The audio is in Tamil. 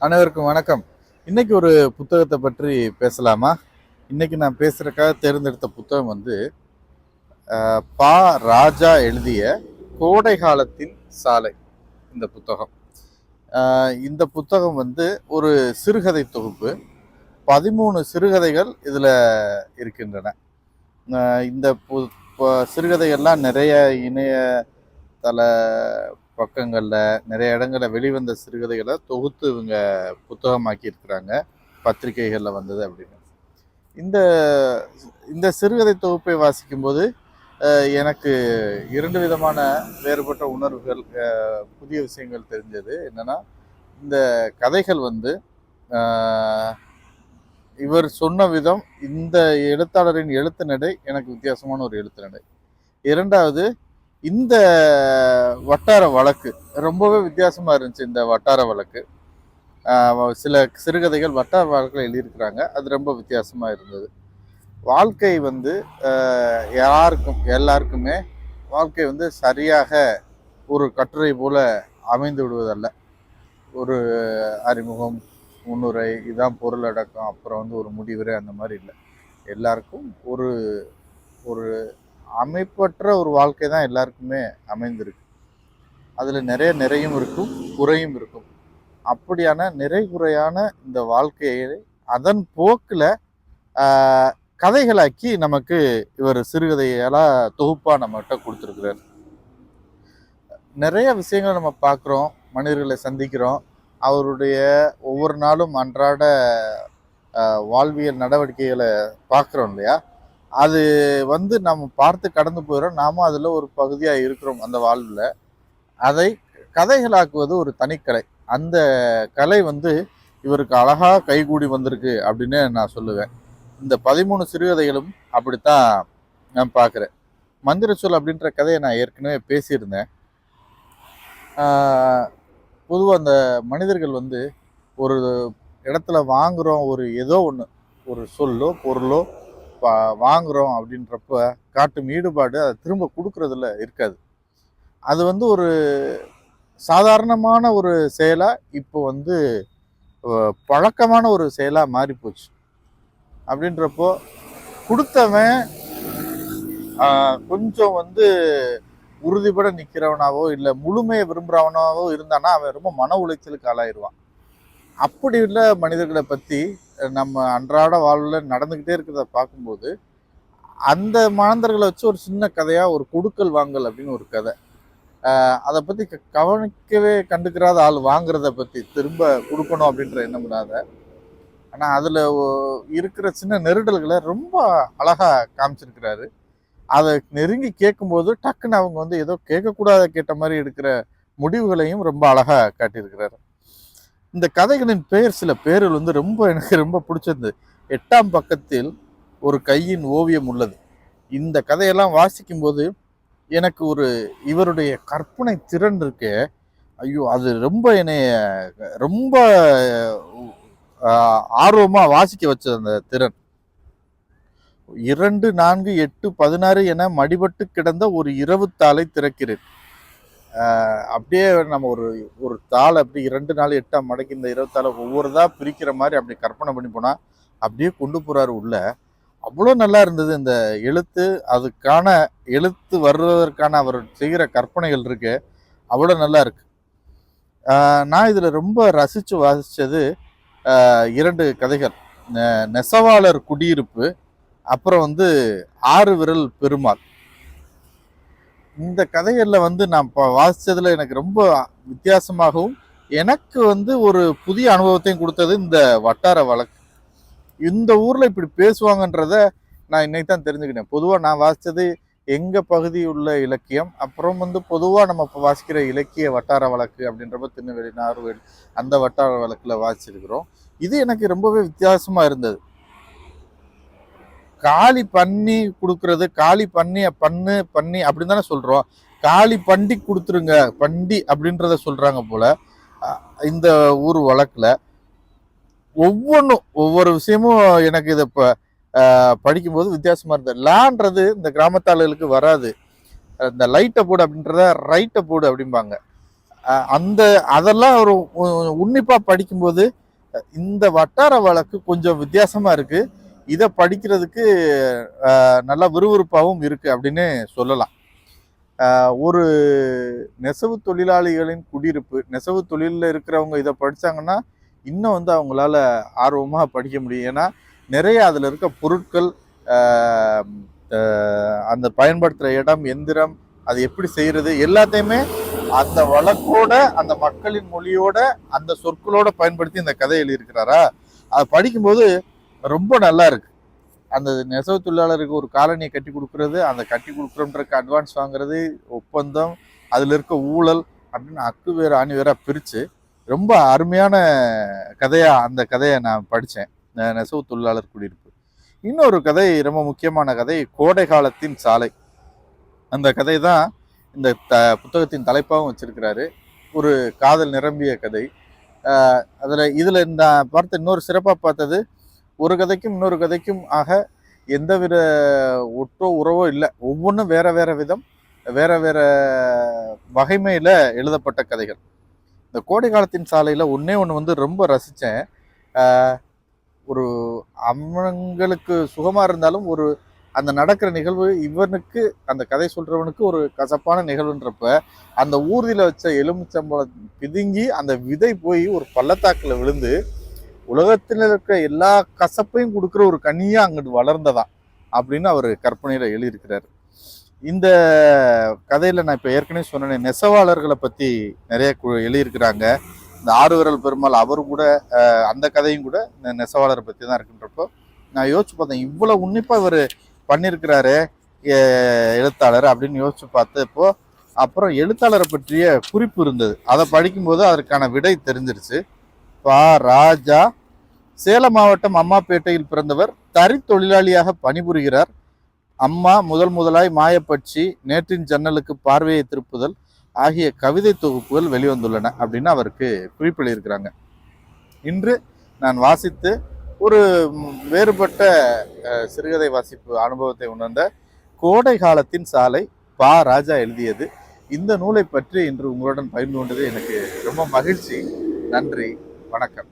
அனைவருக்கும் வணக்கம். இன்னைக்கு ஒரு புத்தகத்தை பற்றி பேசலாமா? இன்னைக்கு நான் பேசுறதுக்காக தேர்ந்தெடுத்த புத்தகம் வந்து பா. ராஜா எழுதிய கோடை காலத்தின் சாலை. இந்த புத்தகம் இந்த புத்தகம் வந்து ஒரு சிறுகதை தொகுப்பு. 13 சிறுகதைகள் இதில் இருக்கின்றன. இந்த சிறுகதைகள்லாம் நிறைய இணையதள பக்கங்களில் நிறைய இடங்களில் வெளிவந்த சிறுகதைகளை தொகுத்து இவங்க புத்தகமாக்கி இருக்கிறாங்க. பத்திரிகைகளில் வந்தது அப்படின்னு. இந்த இந்த சிறுகதை தொகுப்பை வாசிக்கும்போது எனக்கு 2 விதமான வேறுபட்ட உணர்வுகள், புதிய விஷயங்கள் தெரிஞ்சது. என்னன்னா, இந்த கதைகள் வந்து இவர் சொன்ன விதம், இந்த எழுத்தாளரின் எழுத்து நடை எனக்கு வித்தியாசமான ஒரு எழுத்து நடை. இரண்டாவது, இந்த வட்டார வழக்கு ரொம்பவே வித்தியாசமா இருந்துச்சு. இந்த வட்டார வழக்கு, சில சிறுகதைகள் வட்டார வழக்கில் எழுதியிருக்கிறாங்க, அது ரொம்ப வித்தியாசமா இருந்தது. வாழ்க்கை வந்து எல்லாருக்குமே வாழ்க்கை வந்து சரியாக ஒரு கட்டுரை போல அமைந்து விடுவதல்ல. ஒரு அறிமுகம், முன்னுரை, இதான் பொருளடக்கம், அப்புறம் வந்து ஒரு முடிவுரை, அந்த மாதிரி இல்லை. எல்லாருக்கும் ஒரு ஒரு அமைப்பற்ற ஒரு வாழ்க்கை தான் எல்லாருக்குமே அமைந்திருக்கு. அதில் நிறையும் இருக்கும், குறையும் இருக்கும். அப்படியான நிறை குறையான இந்த வாழ்க்கையை அதன் போக்கில் கதைகளாக்கி நமக்கு இவர் சிறுகதையெல்லாம் தொகுப்பாக நம்மகிட்ட கொடுத்துருக்குறார். நிறைய விஷயங்களை நம்ம பார்க்குறோம், மனிதர்களை சந்திக்கிறோம், அவருடைய ஒவ்வொரு நாளும் அன்றாட வாழ்வியல் நடவடிக்கைகளை பார்க்குறோம் இல்லையா? அது வந்து நம்ம பார்த்து கடந்து போயிடும். நாமும் அதில் ஒரு பகுதியாக இருக்கிறோம் அந்த வாழ்வில். அதை கதைகளாக்குவது ஒரு தனிக்கலை. அந்த கலை வந்து இவருக்கு அழகாக கைகூடி வந்திருக்கு அப்படின்னு நான் சொல்லுவேன். இந்த 13 சிறுகதைகளும் அப்படித்தான் நான் பார்க்குறேன். மந்திரச்சொல் அப்படின்ற கதையை நான் ஏற்கனவே பேசியிருந்தேன். பொதுவாக அந்த மனிதர்கள் வந்து ஒரு இடத்துல வாங்குகிறோம், ஒரு ஏதோ ஒன்று, ஒரு சொல்லோ பொருளோ வாங்குகிறோம் அப்படின்றப்ப காட்டும் ஈடுபாடு அதை திரும்ப கொடுக்கறதுல இருக்காது. அது வந்து ஒரு சாதாரணமான ஒரு செயலாக இப்போ வந்து பழக்கமான ஒரு செயலாக மாறிப்போச்சு. அப்படின்றப்போ கொடுத்தவன் கொஞ்சம் வந்து உறுதிப்பட நிற்கிறவனாவோ இல்லை முழுமையை விரும்புகிறவனாவோ இருந்தானா அவன் ரொம்ப மன உளைச்சலுக்கு ஆளாயிடுவான். அப்படி உள்ள மனிதர்களை பற்றி நம்ம அன்றாட வாழ்வில் நடந்துக்கிட்டே இருக்கிறத பார்க்கும்போது அந்த மாந்தர்களை வச்சு ஒரு சின்ன கதையாக ஒரு கொடுக்கல் வாங்கல் அப்படின்னு ஒரு கதை. அதை பற்றி கவனிக்கவே கண்டுக்கிறாத ஆள் வாங்குறத பற்றி திரும்ப கொடுக்கணும் அப்படின்ற எண்ணம் இல்லாத, ஆனால் அதில் இருக்கிற சின்ன நெருடல்களை ரொம்ப அழகாக காமிச்சிருக்கிறாரு. அதை நெருங்கி கேட்கும்போது டக்குன்னு அவங்க வந்து ஏதோ கேட்கக்கூடாத கேட்ட மாதிரி எடுக்கிற முடிவுகளையும் ரொம்ப அழகாக காட்டியிருக்கிறாரு. இந்த கதைகளின் பெயர், சில பேர்கள் வந்து எனக்கு ரொம்ப பிடிச்சது. 8ஆம் பக்கத்தில் ஒரு கையின் ஓவியம் உள்ளது. இந்த கதையெல்லாம் வாசிக்கும்போது எனக்கு ஒரு இவருடைய கற்பனை திறன் இருக்கு. ஐயோ, அது ரொம்ப என்னைய ரொம்ப ஆர்வமாக வாசிக்க வச்சது அந்த திறன். 2, 4, 8, 16 என மடிபட்டு கிடந்த ஒரு இரவு தாளை திறக்கிறேன். அப்படியே நம்ம ஒரு தாளை அப்படி 2, 4, 8 மடக்கி இந்த இரவு தாளை ஒவ்வொருதா பிரிக்கிற மாதிரி அப்படி கற்பனை பண்ணி போனால் அப்படியே கொண்டு போகிறாரு உள்ள. அவ்வளோ நல்லா இருந்தது இந்த எழுத்து. அதுக்கான எழுத்து வருவதற்கான அவர் செய்கிற கற்பனைகள் இருக்கு, அவ்வளோ நல்லா இருக்கு. நான் இதில் ரொம்ப ரசித்து வாசித்தது 2 கதைகள். நெசவாளர் குடியிருப்பு, அப்புறம் வந்து 6 விரல் பெருமாள். இந்த கதைகளில் வந்து நான் வாசித்ததில் எனக்கு ரொம்ப வித்தியாசமாகவும் எனக்கு வந்து ஒரு புதிய அனுபவத்தையும் கொடுத்தது இந்த வட்டார வழக்கு. இந்த ஊரில் இப்படி பேசுவாங்கன்றத நான் இன்னைக்கு தான் தெரிஞ்சுக்கிட்டேன். பொதுவாக நான் வாசித்தது எங்கள் பகுதி உள்ள இலக்கியம், அப்புறம் வந்து பொதுவாக நம்ம இப்போ வாசிக்கிற இலக்கிய வட்டார வழக்கு அப்படின்றப்ப திருநெல்வேலி, நாகர்கோவில் அந்த வட்டார வழக்கில் வாசிச்சிருக்கிறோம். இது எனக்கு ரொம்பவே வித்தியாசமாக இருந்தது. காளி பண்ணி கொடுக்கறது, காளி பண்ணி அப்படின்னு தானே சொல்கிறோம். காளி பண்டி கொடுத்துருங்க, பண்டி அப்படின்றத சொல்கிறாங்க போல் இந்த ஊர் வழக்கில். ஒவ்வொரு விஷயமும் எனக்கு இதை இப்போ படிக்கும்போது வித்தியாசமாக இருந்தது. லான்றது இந்த கிராமத்தாளர்களுக்கு வராது. இந்த லைட்டை போடு அப்படின்றத ரைட்டை போடு அப்படிம்பாங்க. அந்த அதெல்லாம் ஒரு உன்னிப்பா படிக்கும்போது இந்த வட்டார வழக்கு கொஞ்சம் வித்தியாசமா இருக்கு. இதை படிக்கிறதுக்கு நல்லா விறுவிறுப்பாகவும் இருக்கு அப்படின்னு சொல்லலாம். ஒரு நெசவு தொழிலாளிகளின் குடியிருப்பு, நெசவு தொழிலில் இருக்கிறவங்க இதை படிச்சாங்கன்னா இன்னும் வந்து அவங்களால ஆர்வமா படிக்க முடியும். ஏன்னா நிறைய அதுல இருக்க பொருட்கள், அந்த பயன்படுத்துற இடம், எந்திரம், அது எப்படி செய்யறது எல்லாத்தையுமே அந்த வழக்கோட, அந்த மக்களின் மொழியோட, அந்த சொற்களோட பயன்படுத்தி இந்த கதை எழுதியிருக்கிறாரா. அதை படிக்கும்போது ரொம்ப நல்லா இருக்கு. அந்த நெசவு தொழிலாளருக்கு ஒரு காலனியை கட்டி கொடுக்கறது, அந்த கட்டி கொடுக்குறோன்றக்கு அட்வான்ஸ் வாங்குறது, ஒப்பந்தம், அதுல இருக்க ஊழல் அப்படின்னு அக்கு வேற ஆணி வேற பிரிச்சு ரொம்ப அருமையான கதையா அந்த கதையை நான் படித்தேன். நெசவு தொழிலாளர் குடியிருப்பு. இன்னொரு கதை, ரொம்ப முக்கியமான கதை, கோடை காலத்தின் சாலை. அந்த கதை தான் இந்த புத்தகத்தின் தலைப்பாகவும் வச்சிருக்கிறாரு. ஒரு காதல் நிரம்பிய கதை. இதில் நான் பார்த்த இன்னொரு சிறப்பாக பார்த்தது, ஒரு கதைக்கும் இன்னொரு கதைக்கும் ஆக எந்தவித ஒற்றோ உறவோ இல்லை. ஒவ்வொன்றும் வேற வேற விதம், வேற வேற வகைமையில் எழுதப்பட்ட கதைகள். இந்த கோடை காலத்தின் சாலையில் ஒன்றே ஒன்று வந்து ரொம்ப ரசித்தேன். ஒரு அவங்களுக்கு சுகமாக இருந்தாலும் ஒரு அந்த நடக்கிற நிகழ்வு இவனுக்கு, அந்த கதை சொல்றவனுக்கு ஒரு கசப்பான நிகழ்வுன்றப்ப அந்த ஊர்தியில வச்ச எலுமிச்சம்பழம் பிதுங்கி அந்த விதை போய் ஒரு பள்ளத்தாக்குல விழுந்து உலகத்தில் இருக்கிற எல்லா கசப்பையும் கொடுக்குற ஒரு கனியா அங்கிட்டு வளர்ந்ததான் அப்படின்னு அவர் கற்பனையில எழுதியிருக்கிறாரு. இந்த கதையில நான் இப்ப ஏற்கனவே சொன்னேன், நெசவாளர்களை பத்தி நிறைய எழுதியிருக்கிறாங்க. இந்த ஆறுவிரல் பெருமாள் அவரு கூட அந்த கதையும் கூட இந்த நெசவாளரை பத்தி தான் இருக்குன்றப்போ நான் யோசிச்சு பார்த்தேன், இவ்வளவு உன்னிப்பா இவர் பண்ணியிருக்கிறாரு எழுத்தாளர் அப்படின்னு யோசிச்சு பார்த்தப்போ அப்புறம் எழுத்தாளரை பற்றிய குறிப்பு இருந்தது. அதை படிக்கும்போது அதற்கான விடை தெரிஞ்சிருச்சு. பா. ராஜா சேலம் மாவட்டம் அம்மாப்பேட்டையில் பிறந்தவர். தறி தொழிலாளியாக பணிபுரிகிறார். அம்மா, முதலாய் மாயப்பட்சி, நேற்றின் ஜன்னலுக்கு பார்வையை திருப்புதல் ஆகிய கவிதை தொகுப்புகள் வெளிவந்துள்ளன அப்படின்னு அவருக்கு குறிப்பிட்டிருக்கிறாங்க. இன்று நான் வாசித்து ஒரு வேறுபட்ட சிறுகதை வாசிப்பு அனுபவத்தை உணர்ந்த கோடை காலத்தின் சாலை பா. ராஜா எழுதியது. இந்த நூலை பற்றி இன்று உங்களுடன் பகிர்ந்து கொண்டது எனக்கு ரொம்ப மகிழ்ச்சி. நன்றி, வணக்கம்.